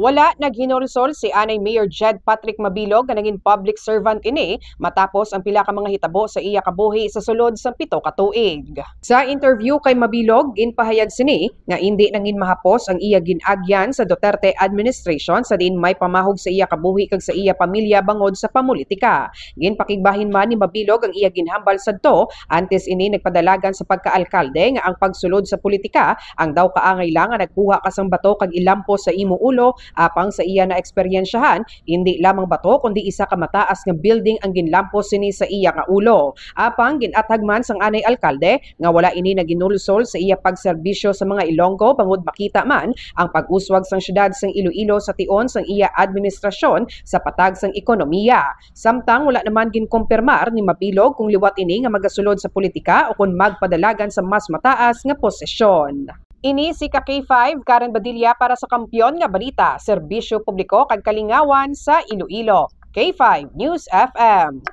Wala naghinulsol si Anay Mayor Jed Patrick Mabilog nga naging public servant ini matapos ang pila ka mga hitabo sa iya kabuhi sa sulod sa 7 ka tuig. Sa interview kay Mabilog, ginpahayag sini nga hindi nangin mahapos ang iya ginagyan sa Duterte administration sa diin may pamahog sa iya kabuhi kag sa iya pamilya bangod sa pamulitika. Ginpakigbahin man ni Mabilog ang iya ginhambal sadto antes ini nagpadalagan sa pagkaalkalde nga ang pagsulod sa politika ang daw kaangay lang nga nagkuha ka sang bato kag ilampo sa imo ulo apang sa iya na eksperyensyahan, hindi lamang bato kundi isa ka mataas nga building ang ginlampos sini sa iya nga ulo. Apang ginatag man sang anay alkalde nga wala ini naginulsol sa iya pagserbisyo sa mga Ilonggo bangod makita man ang pag-uswag sang syudad sang Iloilo sa tion sang iya administrasyon sa patag sang ekonomiya. Samtang wala naman ginkumpirmar ni Mabilog kung liwat ini nga magasulod sa politika o kung magpadalagan sa mas mataas nga posisyon. Ini si K5 Karen Badilla para sa Kampiyon nga Balita, Serbisyo Publiko kag Kalingawan sa Iloilo. K5 News FM.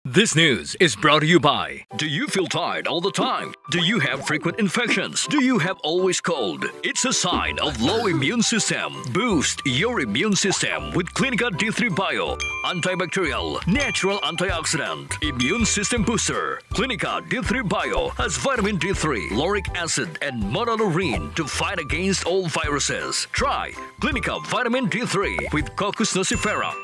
This news is brought to you by: do you feel tired all the time? Do you have frequent infections? Do you have always cold? It's a sign of low immune system. Boost your immune system with Clinica D3 Bio, antibacterial, natural antioxidant, immune system booster. Clinica D3 Bio has vitamin D3, lauric acid, and monolurine to fight against all viruses. Try Clinica Vitamin D3 with Coccus nocifera.